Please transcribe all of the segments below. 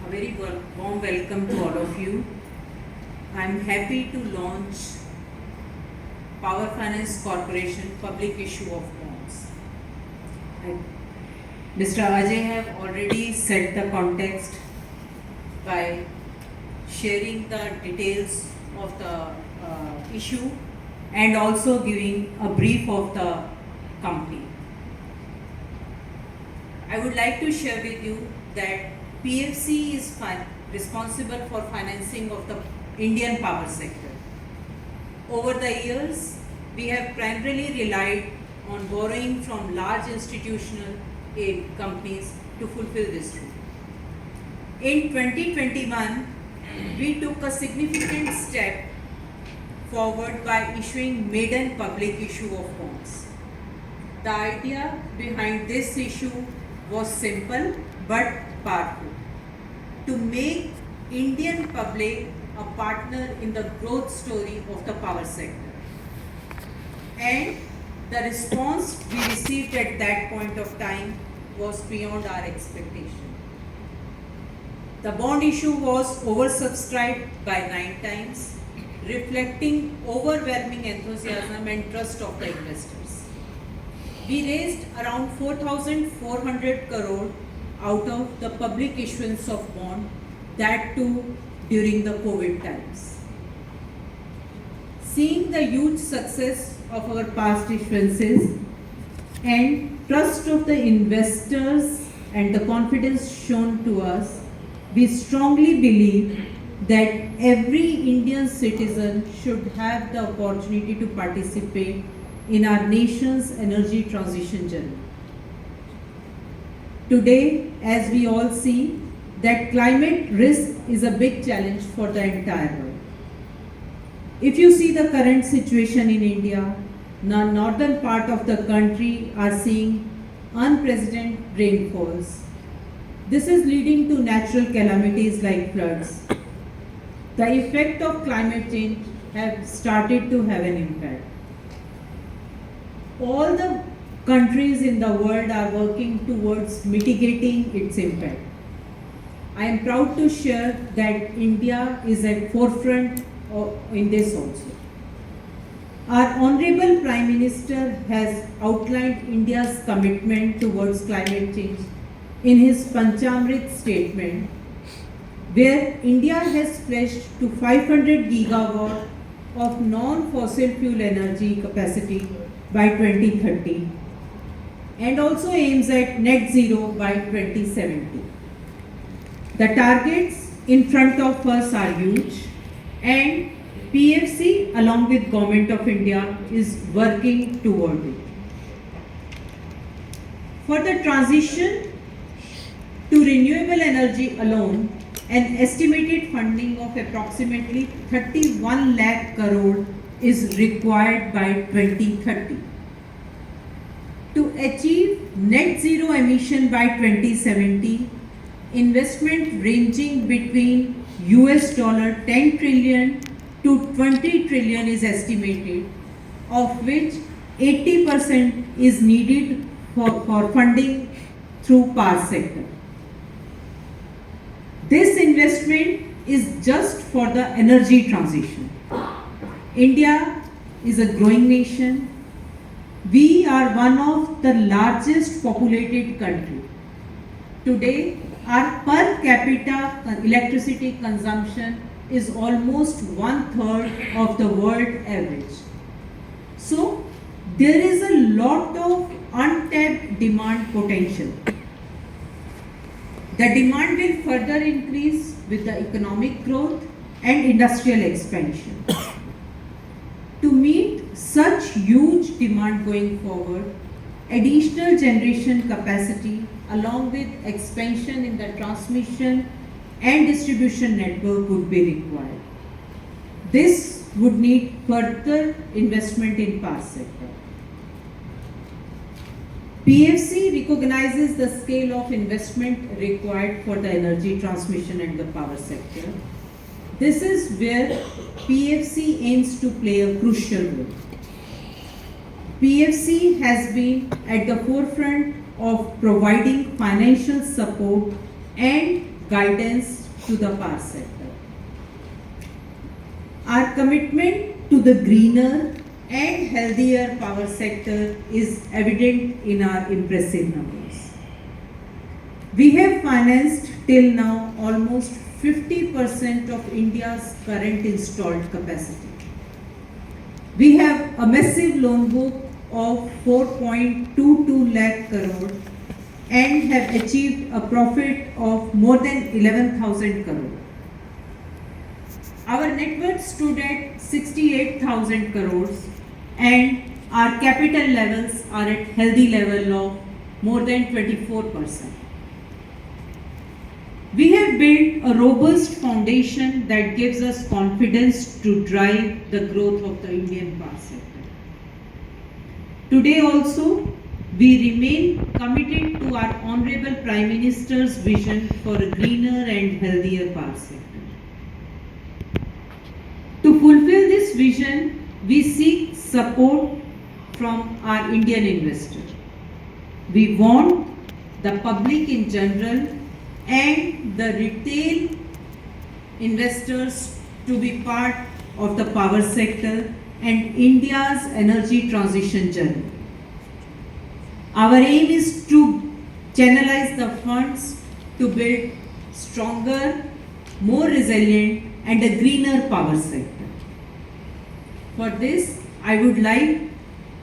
A very warm welcome to all of you. I am happy to launch Power Finance Corporation public issue of bonds. Mr. Ajay have already set the context by sharing the details of the issue and also giving a brief of the company. I would like to share with you that PFC is responsible for financing of the Indian power sector. Over the years, we have primarily relied on borrowing from large institutional aid companies to fulfill this role. In 2021, we took a significant step forward by issuing maiden public issue of bonds. The idea behind this issue was simple but powerful: to make Indian public a partner in the growth story of the power sector. And the response we received at that point of time was beyond our expectation. The bond issue was oversubscribed by 9 times, reflecting overwhelming enthusiasm and trust of the investors. We raised around 4,400 crore out of the public issuance of bond, that too during the COVID times. Seeing the huge success of our past issuances and trust of the investors and the confidence shown to us, we strongly believe that every Indian citizen should have the opportunity to participate in our nation's energy transition journey. Today, as we all see, that climate risk is a big challenge for the entire world. If you see the current situation in India, the northern part of the country are seeing unprecedented rainfalls. This is leading to natural calamities like floods. The effect of climate change have started to have an impact. All the countries in the world are working towards mitigating its impact. I am proud to share that India is at forefront in this also. Our Honorable Prime Minister has outlined India's commitment towards climate change in his Panchamrit statement, where India has pledged to 500 gigawatt of non-fossil fuel energy capacity by 2030 and also aims at net zero by 2070. The targets in front of us are huge, and PFC along with Government of India is working toward it. For the transition to renewable energy alone, an estimated funding of approximately 31 lakh crore is required by 2030. To achieve net zero emission by 2070, investment ranging between $10 trillion to 20 trillion is estimated, of which 80% is needed for funding through power sector. This investment is just for the energy transition. India is a growing nation. We are one of the largest populated country. Today, our per capita electricity consumption is almost 1/3 of the world average. So, there is a lot of untapped demand potential. The demand will further increase with the economic growth and industrial expansion. To meet such huge demand going forward, additional generation capacity along with expansion in the transmission and distribution network would be required. This would need further investment in power sector. PFC recognizes the scale of investment required for the energy transmission and the power sector. This is where PFC aims to play a crucial role. PFC has been at the forefront of providing financial support and guidance to the power sector. Our commitment to the greener and healthier power sector is evident in our impressive numbers. We have financed till now almost 50% of India's current installed capacity. We have a massive loan book of 4.22 lakh crore and have achieved a profit of more than 11,000 crore. Our net worth stood at 68,000 crores and our capital levels are at healthy level of more than 24%. We have built a robust foundation that gives us confidence to drive the growth of the Indian power sector. Today also, we remain committed to our Honorable Prime Minister's vision for a greener and healthier power sector. To fulfill this vision, we seek support from our Indian investor. We want the public in general and the retail investors to be part of the power sector and India's energy transition journey. Our aim is to channelize the funds to build stronger, more resilient and a greener power sector. For this, I would like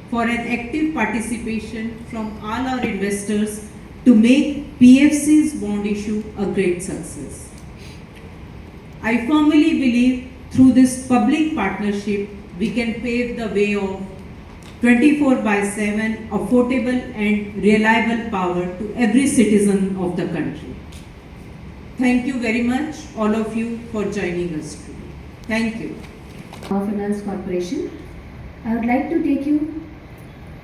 for an active participation from all our investors to make PFC's bond issue a great success. I firmly believe through this public partnership, we can pave the way of 24/7 affordable and reliable power to every citizen of the country. Thank you very much, all of you, for joining us today. Thank you. Finance Corporation. I would like to take you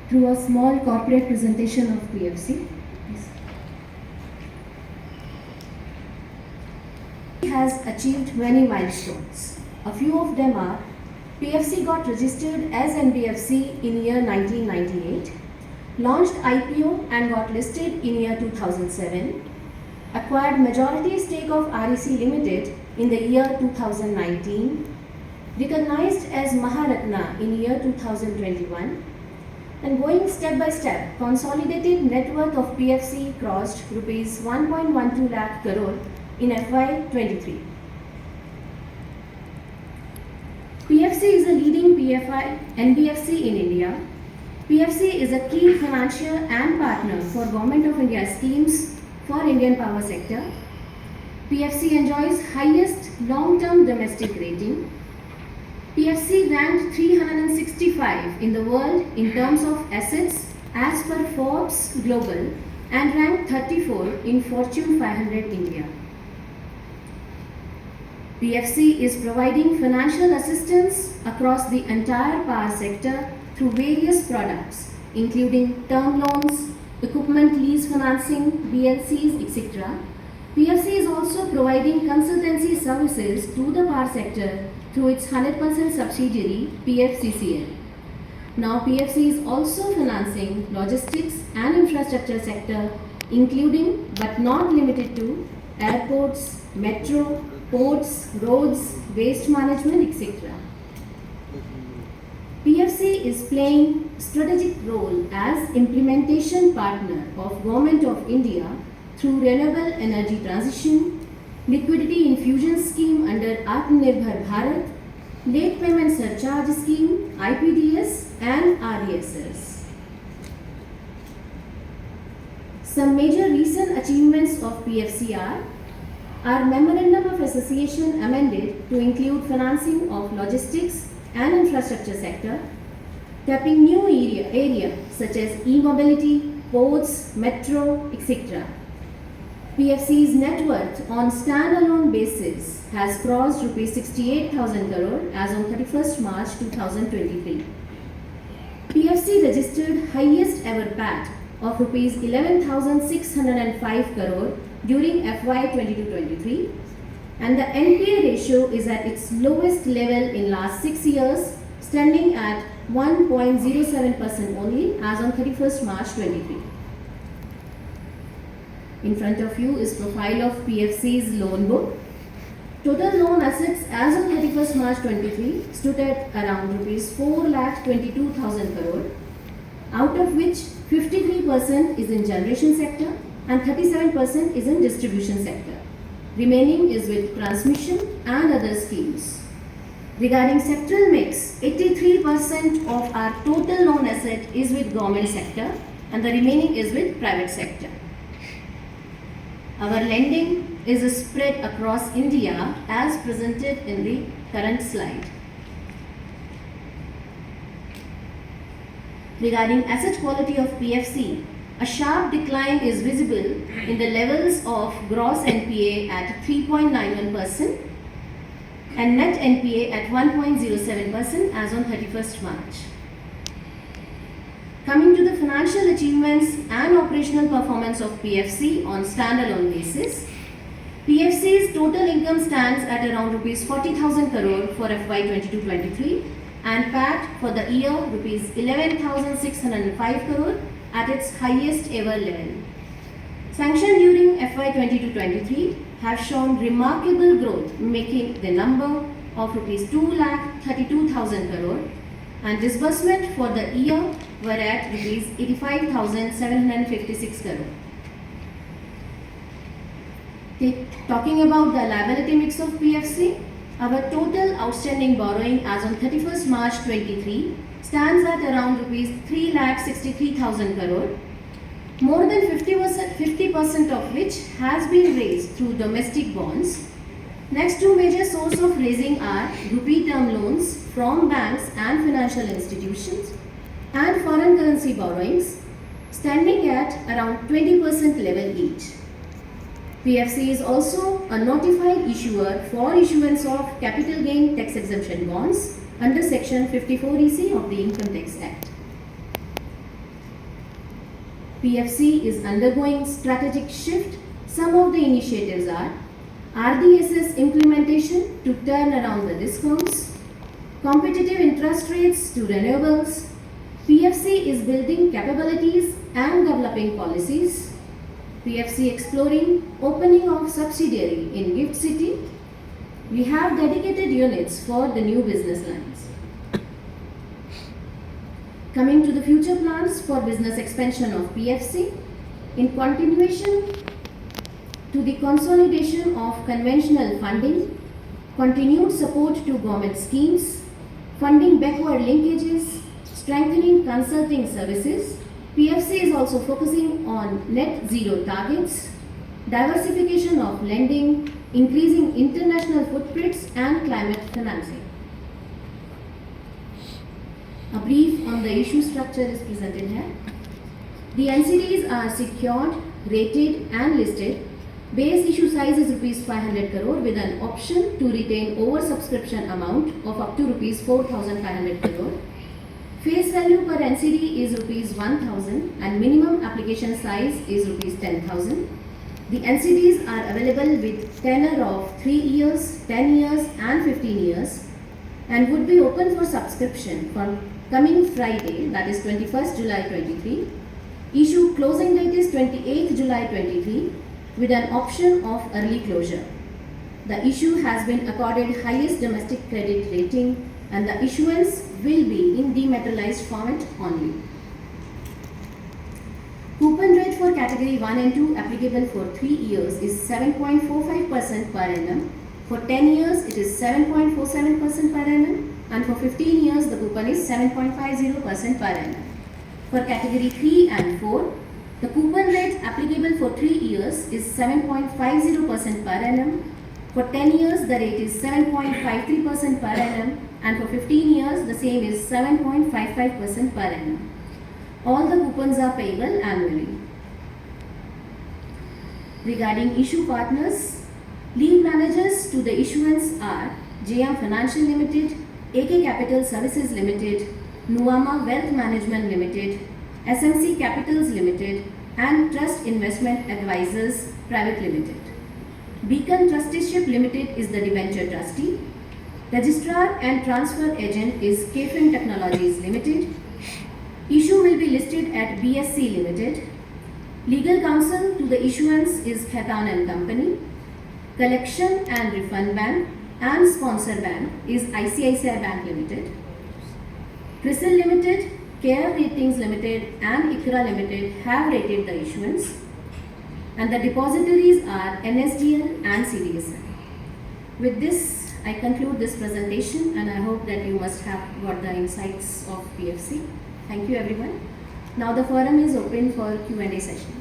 through a small corporate presentation of PFC. It has achieved many milestones. A few of them are: PFC got registered as NBFC in year 1998, launched IPO and got listed in year 2007, acquired majority stake of REC Limited in the year 2019, recognized as Maharatna in year 2021, and going step by step, consolidated net worth of PFC crossed rupees 1.12 lakh crore in FY23. PFC is a leading NBFC in India. PFC is a key financier and partner for Government of India schemes for Indian power sector. PFC enjoys highest long-term domestic rating. PFC ranked 365 in the world in terms of assets as per Forbes Global and ranked 34 in Fortune 500 India. PFC is providing financial assistance across the entire power sector through various products, including term loans, equipment lease financing, BLCs, etc. PFC is also providing consultancy services to the power sector through its 100% subsidiary PFCCL. Now PFC is also financing logistics and infrastructure sector, including but not limited to airports, metro, ports, roads, waste management, etc. PFC is playing strategic role as implementation partner of Government of India through renewable energy transition, liquidity infusion scheme under Atmanirbhar Bharat, late payment surcharge scheme, IPDS and RESS. Some major recent achievements of PFC are: our Memorandum of Association amended to include financing of logistics and infrastructure sector, tapping new area such as e-mobility, ports, metro, etc. PFC's net worth on standalone basis has crossed rupees 68,000 crore as on 31st March 2023. PFC registered highest ever PAT of rupees 11,605 crore during FY 22-23, and the NPA ratio is at its lowest level in last 6 years, standing at 1.07% only as on 31st March 23. In front of you is profile of PFC's loan book. Total loan assets as of 31st March 23 stood at around rupees 4,22,000 crore, out of which 53% is in generation sector and 37% is in distribution sector. Remaining is with transmission and other schemes. Regarding sectoral mix, 83% of our total loan asset is with government sector and the remaining is with private sector. Our lending is spread across India as presented in the current slide. Regarding asset quality of PFC, a sharp decline is visible in the levels of gross NPA at 3.91% and net NPA at 1.07% as on 31st March. Coming to the financial achievements and operational performance of PFC on standalone basis, PFC's total income stands at around rupees 40,000 crore for FY 22-23 and PAT for the year rupees 11,605 crore at its highest ever level. Sanction during FY 22-23 have shown remarkable growth, making the number of rupees 2,32,000 crore and disbursement for the year were at rupees 85,756 crore. Talking about the liability mix of PFC, our total outstanding borrowing as on 31st March 23 stands at around rupees 3,63,000 crore, more than 50% of which has been raised through domestic bonds. Next two major sources of raising are rupee term loans from banks and financial institutions and foreign currency borrowings, standing at around 20% level each. PFC is also a notified issuer for issuance of capital gain tax exemption bonds under Section 54EC of the Income Tax Act. PFC is undergoing strategic shift. Some of the initiatives are RDSS implementation to turn around the discounts, competitive interest rates to renewables. PFC is building capabilities and developing policies. PFC exploring opening of subsidiary in Gift City. We have dedicated units for the new business lines. Coming to the future plans for business expansion of PFC, in continuation to the consolidation of conventional funding, continued support to government schemes, funding backward linkages, strengthening consulting services, PFC is also focusing on net zero targets, diversification of lending, increasing international footprints and climate financing. A brief on the issue structure is presented here. The NCDs are secured, rated and listed. Base issue size is rupees 500 crore with an option to retain oversubscription amount of up to rupees 4,500 crore. Face value per NCD is rupees 1,000 and minimum application size is rupees 10,000. The NCDs are available with tenor of 3 years, 10 years and 15 years and would be open for subscription from coming Friday, that is 21st July 23. Issue closing date is 28th July 23 with an option of early closure. The issue has been accorded highest domestic credit rating and the issuance will be in dematerialized format only. Coupon rate for category 1 and 2 applicable for 3 years is 7.45% per annum. For 10 years it is 7.47% per annum and for 15 years the coupon is 7.50% per annum. For category 3 and 4, the coupon rate applicable for 3 years is 7.50% per annum. For 10 years the rate is 7.53% per annum and for 15 years the same is 7.55% per annum. All the coupons are payable annually. Regarding issue partners, lead managers to the issuance are JM Financial Limited, AK Capital Services Limited, Nuama Wealth Management Limited, SMC Capitals Limited and Trust Investment Advisors Private Limited. Beacon Trusteeship Limited is the debenture trustee. Registrar and transfer agent is KFIN Technologies Limited. Issue will be listed at BSC Limited. Legal counsel to the issuance is Khaitan and Company. Collection and Refund Bank and Sponsor Bank is ICICI Bank Limited. CRISIL Limited, Care Ratings Limited and ICRA Limited have rated the issuance, and the depositories are NSDL and CDSL. With this, I conclude this presentation, and I hope that you must have got the insights of PFC. Thank you everyone. Now the forum is open for Q&A session.